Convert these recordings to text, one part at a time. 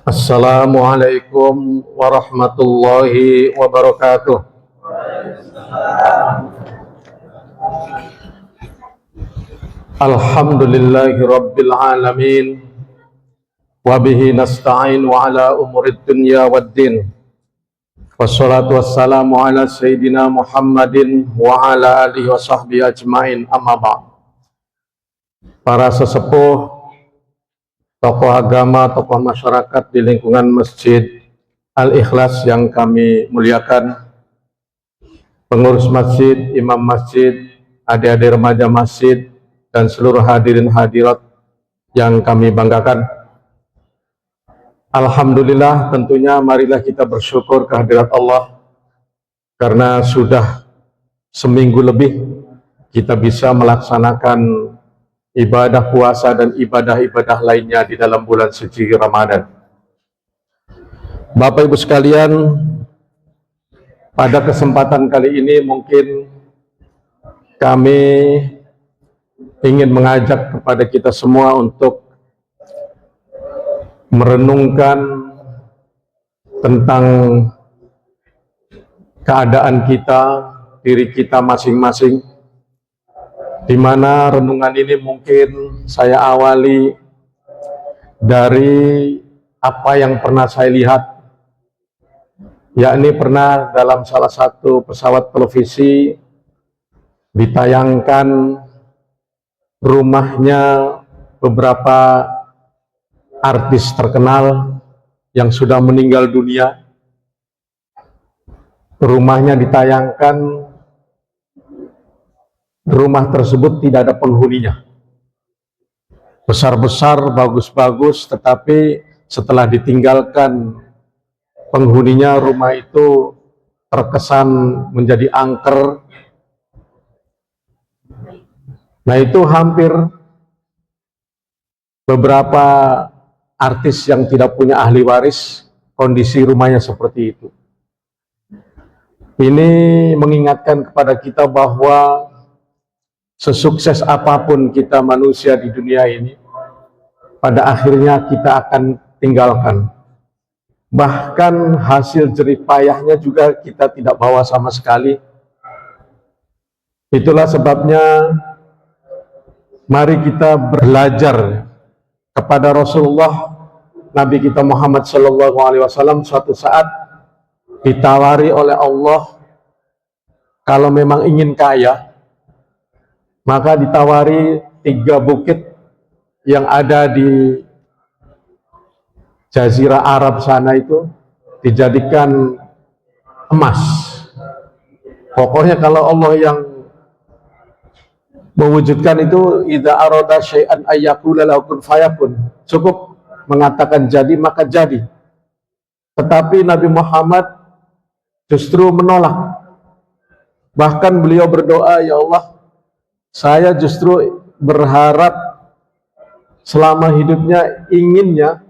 Assalamualaikum warahmatullahi wabarakatuh. Alhamdulillahi rabbil alamin. Wabihi nasta'in wa ala umurid dunya waddin. Wassalatu wassalamu ala sayyidina Muhammadin wa ala alihi wa sahbihi ajmain, amma ba'd. Para sesepuh, tokoh agama, tokoh masyarakat di lingkungan Masjid Al-Ikhlas yang kami muliakan, pengurus masjid, imam masjid, adik-adik remaja masjid, dan seluruh hadirin hadirat yang kami banggakan. Alhamdulillah, tentunya marilah kita bersyukur kehadirat Allah karena sudah seminggu lebih kita bisa melaksanakan ibadah puasa dan ibadah-ibadah lainnya di dalam bulan suci Ramadan. Bapak Ibu sekalian, pada kesempatan kali ini mungkin kami ingin mengajak kepada kita semua untuk merenungkan tentang keadaan kita, diri kita masing-masing, di mana renungan ini mungkin saya awali dari apa yang pernah saya lihat, yakni pernah dalam salah satu pesawat televisi ditayangkan rumahnya beberapa artis terkenal yang sudah meninggal dunia. Rumahnya ditayangkan, rumah tersebut tidak ada penghuninya. Besar-besar, bagus-bagus, tetapi setelah ditinggalkan penghuninya, rumah itu terkesan menjadi angker. Nah, itu hampir beberapa artis yang tidak punya ahli waris, kondisi rumahnya seperti itu. Ini mengingatkan kepada kita bahwa sesukses apapun kita manusia di dunia ini, pada akhirnya kita akan tinggalkan. Bahkan hasil jerih payahnya juga kita tidak bawa sama sekali. Itulah sebabnya mari kita belajar kepada Rasulullah, Nabi kita Muhammad SAW. Suatu saat ditawari oleh Allah, kalau memang ingin kaya, maka ditawari 3 bukit yang ada di Jazirah Arab sana itu dijadikan emas. Pokoknya kalau Allah yang mewujudkan itu, idza arada syai'an ayyakula lahu kun fayakun, cukup mengatakan jadi maka jadi. Tetapi Nabi Muhammad justru menolak. Bahkan beliau berdoa, ya Allah, saya justru berharap selama hidupnya inginnya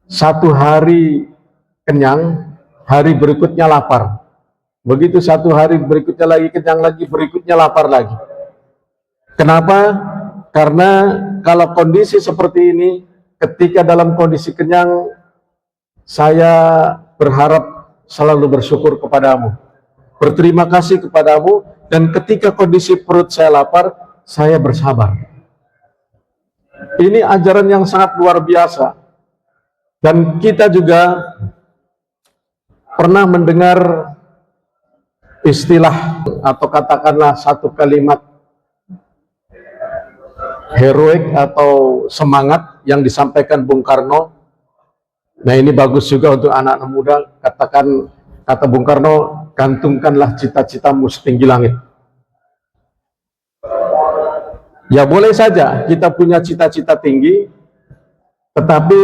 1 hari kenyang, hari berikutnya lapar. Begitu 1 hari berikutnya lagi kenyang lagi, berikutnya lapar lagi. Kenapa? Karena kalau kondisi seperti ini, ketika dalam kondisi kenyang, saya berharap selalu bersyukur kepadamu, berterima kasih kepadamu, dan ketika kondisi perut saya lapar, saya bersabar. Ini ajaran yang sangat luar biasa. Dan kita juga pernah mendengar istilah atau katakanlah satu kalimat heroik atau semangat yang disampaikan Bung Karno. Nah, ini bagus juga untuk anak-anak muda. Kata Bung Karno, gantungkanlah cita-citamu setinggi langit. Ya boleh saja kita punya cita-cita tinggi, tetapi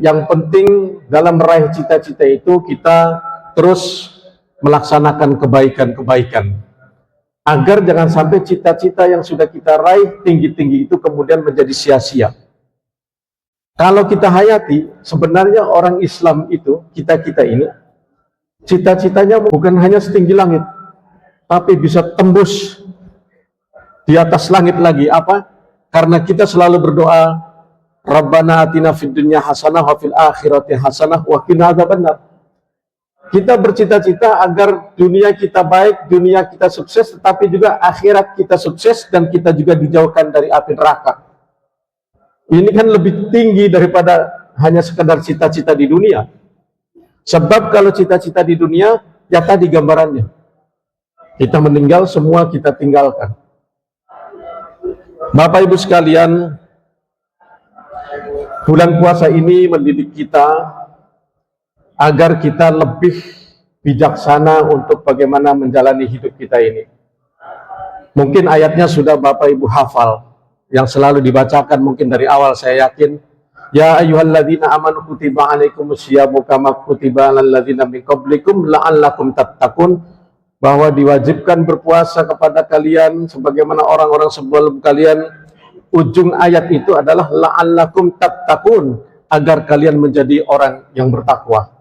yang penting dalam meraih cita-cita itu kita terus melaksanakan kebaikan-kebaikan, agar jangan sampai cita-cita yang sudah kita raih tinggi-tinggi itu kemudian menjadi sia-sia. Kalau kita hayati, sebenarnya orang Islam itu, kita ini, cita-citanya bukan hanya setinggi langit, tapi bisa tembus di atas langit lagi. Apa? Karena kita selalu berdoa, Rabbana atina fid dunya hasanah wa fil akhirati hasanah wa qina adzabannar. Kita bercita-cita agar dunia kita baik, dunia kita sukses, tetapi juga akhirat kita sukses dan kita juga dijauhkan dari api neraka. Ini kan lebih tinggi daripada hanya sekedar cita-cita di dunia. Sebab kalau cita-cita di dunia, ya tadi gambarannya. Kita meninggal, semua kita tinggalkan. Bapak Ibu sekalian, bulan puasa ini mendidik kita agar kita lebih bijaksana untuk bagaimana menjalani hidup kita ini. Mungkin ayatnya sudah Bapak Ibu hafal, yang selalu dibacakan mungkin dari awal saya yakin. Ya ayyuhalladzina amanu kutiba alaikumusyiyamu kama kutiba alal ladzina min qablikum la'allakum tattaqun, bahwa diwajibkan berpuasa kepada kalian sebagaimana orang-orang sebelum kalian. Ujung ayat itu adalah la'allakum tattaqun, agar kalian menjadi orang yang bertakwa.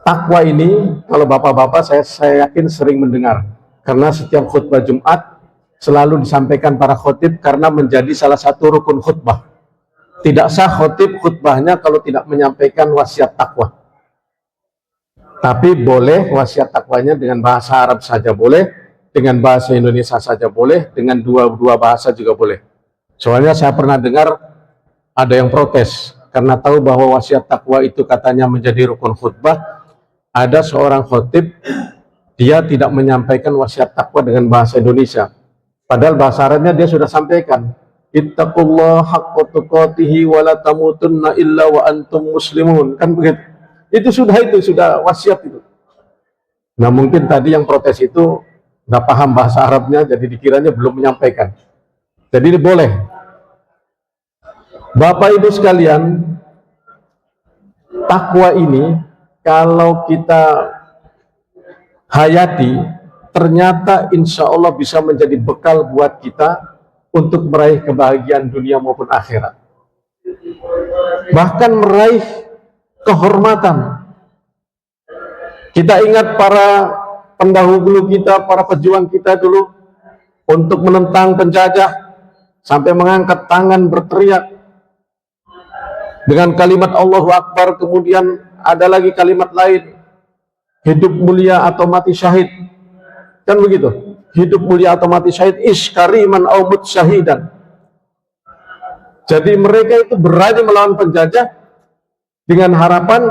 Takwa ini, kalau bapak-bapak saya yakin sering mendengar, karena setiap khutbah Jumat selalu disampaikan para khotib karena menjadi salah satu rukun khutbah. Tidak sah khotib khutbahnya kalau tidak menyampaikan wasiat takwa. Tapi boleh wasiat takwanya dengan bahasa Arab saja boleh, dengan bahasa Indonesia saja boleh, dengan dua bahasa juga boleh. Soalnya saya pernah dengar ada yang protes karena tahu bahwa wasiat takwa itu katanya menjadi rukun khutbah. Ada seorang khotib, dia tidak menyampaikan wasiat takwa dengan bahasa Indonesia, padahal bahasa Arabnya dia sudah sampaikan, ittaqullah haqqa tuqatihi wa la tamutunna illa wa antum muslimun, kan begitu. Itu sudah wasiat itu. Nah mungkin tadi yang protes itu nggak paham bahasa Arabnya, jadi dikiranya belum menyampaikan. Jadi ini boleh. Bapak Ibu sekalian, takwa ini kalau kita hayati, ternyata insya Allah bisa menjadi bekal buat kita untuk meraih kebahagiaan dunia maupun akhirat. Bahkan meraih kehormatan. Kita ingat para pendahulu kita, para pejuang kita dulu, untuk menentang penjajah, sampai mengangkat tangan berteriak dengan kalimat Allahu Akbar. Kemudian ada lagi kalimat lain, hidup mulia atau mati syahid, kan begitu, hidup mulia atau mati syahid, iskariman au mut syahidan. Jadi mereka itu berani melawan penjajah dengan harapan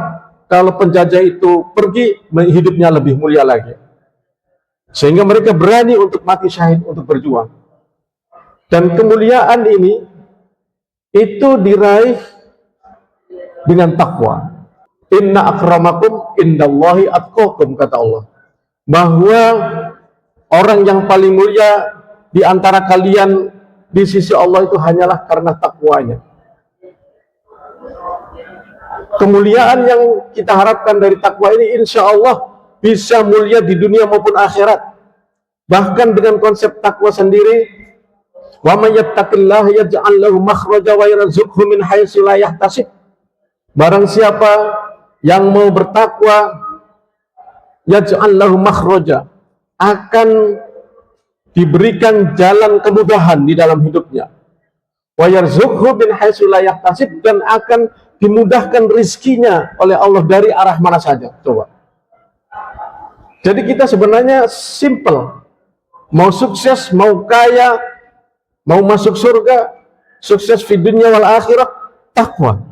kalau penjajah itu pergi, hidupnya lebih mulia lagi, sehingga mereka berani untuk mati syahid, untuk berjuang. Dan kemuliaan ini itu diraih dengan takwa. Inna akramakum indallahi atqakum, kata Allah, bahwa orang yang paling mulia di antara kalian di sisi Allah itu hanyalah karena takwanya. Kemuliaan yang kita harapkan dari takwa ini insya Allah bisa mulia di dunia maupun akhirat. Bahkan dengan konsep takwa sendiri, wa may yattaqillaha yaj'al lahu makhraja wa yarzuqhu min haitsu la yahtasib. Barang siapa yang mau bertakwa, yaj'al lahu makhraja, akan diberikan jalan kemudahan di dalam hidupnya. Wa yarzuqhu min haitsu la yahtasib, dan akan dimudahkan rizkinya oleh Allah dari arah mana saja. Coba. Jadi kita sebenarnya simple. Mau sukses, mau kaya, mau masuk surga, sukses di dunia wal akhirat, takwa.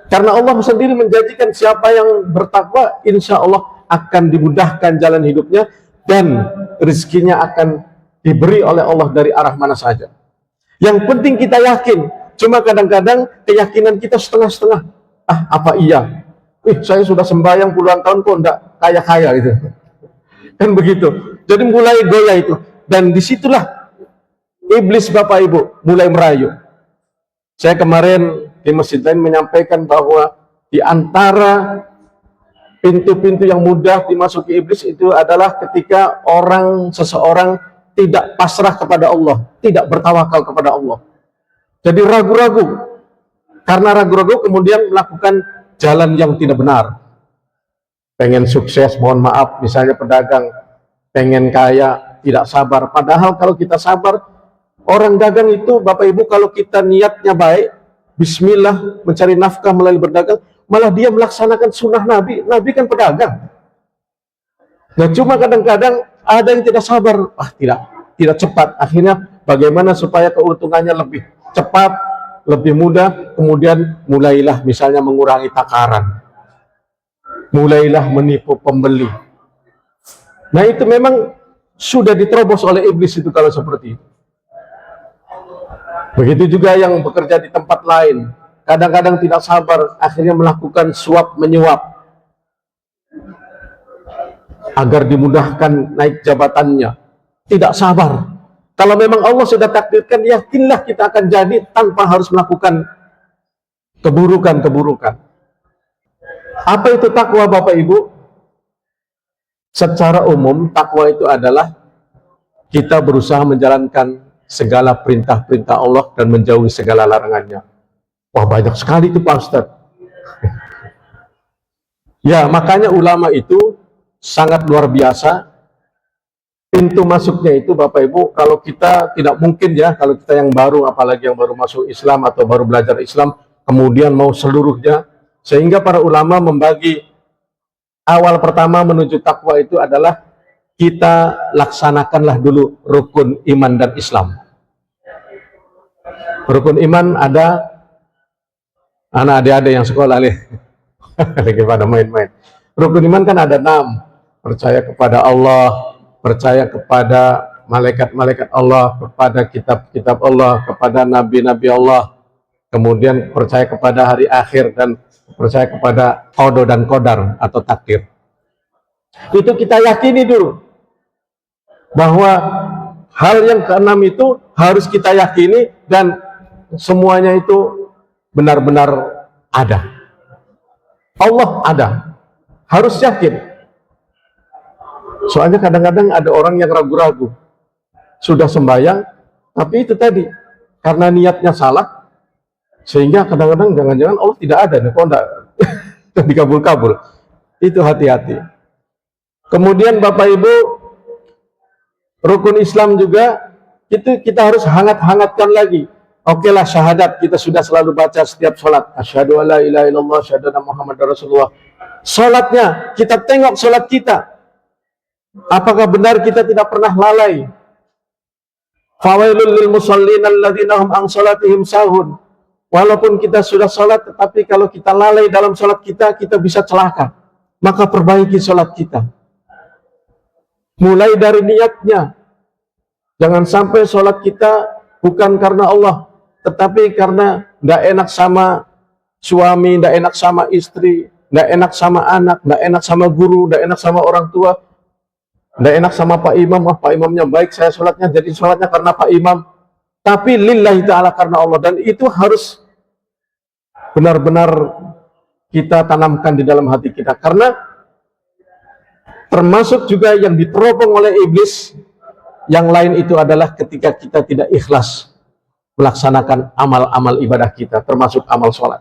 Karena Allah sendiri menjanjikan siapa yang bertakwa, insya Allah akan dimudahkan jalan hidupnya dan rezekinya akan diberi oleh Allah dari arah mana saja. Yang penting kita yakin. Cuma kadang-kadang keyakinan kita setengah-setengah. Ah, apa iya? Saya sudah sembahyang puluhan tahun kok enggak kaya-kaya gitu. Kan begitu. Jadi mulai goyah itu. Dan disitulah iblis Bapak Ibu mulai merayu. Saya kemarin di masjid lain menyampaikan bahwa di antara pintu-pintu yang mudah dimasuki iblis itu adalah ketika seseorang tidak pasrah kepada Allah, tidak bertawakal kepada Allah. Jadi ragu-ragu. Karena ragu-ragu kemudian melakukan jalan yang tidak benar. Pengen sukses, mohon maaf, misalnya pedagang, pengen kaya, tidak sabar. Padahal kalau kita sabar, Orang dagang itu, Bapak Ibu, kalau kita niatnya baik, bismillah, mencari nafkah melalui berdagang, malah dia melaksanakan sunnah Nabi. Nabi kan pedagang. Nah, cuma kadang-kadang ada yang tidak sabar. Tidak cepat. Akhirnya bagaimana supaya keuntungannya lebih cepat, lebih mudah, kemudian mulailah misalnya mengurangi takaran. Mulailah menipu pembeli. Nah, itu memang sudah diterobos oleh iblis itu kalau seperti itu. Begitu juga yang bekerja di tempat lain, kadang-kadang tidak sabar, akhirnya melakukan suap menyuap agar dimudahkan naik jabatannya. Tidak sabar. Kalau memang Allah sudah takdirkan, yakinlah kita akan jadi tanpa harus melakukan keburukan-keburukan. Apa itu takwa, Bapak Ibu? Secara umum, takwa itu adalah kita berusaha menjalankan segala perintah-perintah Allah dan menjauhi segala larangannya. Wah, banyak sekali itu Pak Ustadz. Ya, makanya ulama itu sangat luar biasa. Pintu masuknya itu, Bapak Ibu, kalau kita tidak mungkin ya, kalau kita yang baru, apalagi yang baru masuk Islam atau baru belajar Islam, kemudian mau seluruhnya, sehingga para ulama membagi awal pertama menuju takwa itu adalah kita laksanakanlah dulu rukun iman dan Islam. Rukun iman ada anak adik-adik yang sekolah nih, lagi pada main-main. Rukun iman kan ada 6. Percaya kepada Allah, percaya kepada malaikat-malaikat Allah, kepada kitab-kitab Allah, kepada nabi-nabi Allah, kemudian percaya kepada hari akhir, dan percaya kepada qada dan qadar atau takdir. Itu kita yakini dulu bahwa hal yang keenam itu harus kita yakini dan semuanya itu benar-benar ada. Allah ada, harus yakin. Soalnya kadang-kadang ada orang yang ragu-ragu, sudah sembahyang, tapi itu tadi karena niatnya salah, sehingga kadang-kadang jangan-jangan Allah tidak ada nih, kok enggak dikabul-kabul. Itu hati-hati. Kemudian Bapak Ibu, rukun Islam juga itu kita harus hangat-hangatkan lagi. Oke lah, syahadat kita sudah selalu baca setiap sholat. Asyhadu alla ilaha illallah, asyhadu anna Muhammadar Rasulullah. Sholatnya, kita tengok sholat kita. Apakah benar kita tidak pernah lalai? Fawailul lil musallin alladzina hum an sholatihim sahun. Walaupun kita sudah sholat, tetapi kalau kita lalai dalam sholat kita bisa celaka. Maka perbaiki sholat kita. Mulai dari niatnya. Jangan sampai sholat kita bukan karena Allah, tetapi karena tidak enak sama suami, tidak enak sama istri, tidak enak sama anak, tidak enak sama guru, tidak enak sama orang tua, tidak enak sama Pak Imam. Pak Imamnya baik, saya sholatnya jadi sholatnya karena Pak Imam. Tapi lillahi ta'ala, karena Allah. Dan itu harus benar-benar kita tanamkan di dalam hati kita. Karena termasuk juga yang diteropong oleh iblis yang lain itu adalah ketika kita tidak ikhlas melaksanakan amal-amal ibadah kita, termasuk amal sholat.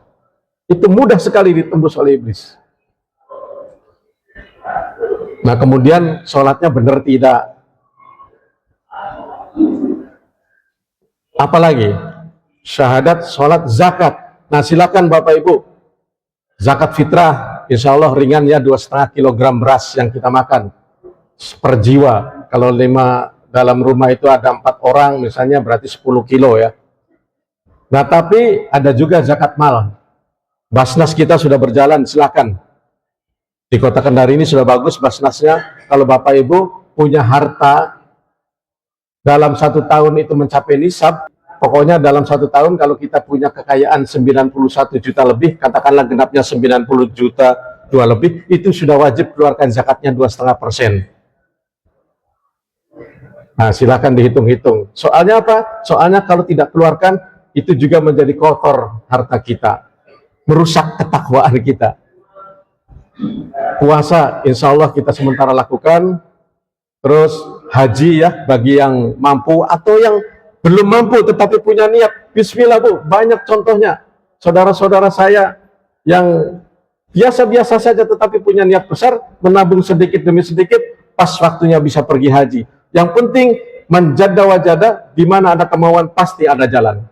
Itu mudah sekali ditembus oleh iblis. Nah, kemudian sholatnya benar tidak. Apalagi syahadat, sholat, zakat. Nah, silakan Bapak Ibu, zakat fitrah, insya Allah ringan ya, 2,5 kilogram beras yang kita makan per jiwa. Kalau 5 dalam rumah itu ada 4 orang, misalnya berarti 10 kilo ya. Nah, tapi ada juga zakat mal. Basnas kita sudah berjalan, silakan. Di Kota Kendari ini sudah bagus basnasnya. Kalau Bapak Ibu punya harta dalam 1 tahun itu mencapai nisab, pokoknya dalam 1 tahun kalau kita punya kekayaan 91 juta lebih, katakanlah genapnya 90 juta 2 lebih, itu sudah wajib keluarkan zakatnya 2,5%. Nah, silakan dihitung-hitung. Soalnya apa? Soalnya kalau tidak keluarkan, itu juga menjadi kotor harta kita, merusak ketakwaan kita. Puasa, insya Allah kita sementara lakukan. Terus haji ya, bagi yang mampu atau yang belum mampu tetapi punya niat, bismillah Bu, banyak contohnya. Saudara-saudara saya yang biasa-biasa saja tetapi punya niat besar, menabung sedikit demi sedikit, pas waktunya bisa pergi haji. Yang penting Manjada wajada, di mana ada kemauan pasti ada jalan.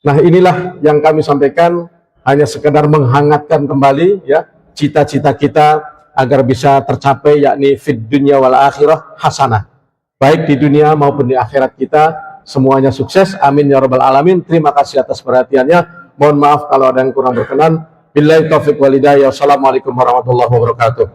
Nah, inilah yang kami sampaikan, hanya sekedar menghangatkan kembali ya cita-cita kita agar bisa tercapai, yakni fid dunya wal akhirah hasanah. Baik di dunia maupun di akhirat kita semuanya sukses. Amin ya rabbal alamin. Terima kasih atas perhatiannya. Mohon maaf kalau ada yang kurang berkenan. Billahi taufiq wal hidayah. Wassalamualaikum warahmatullahi wabarakatuh.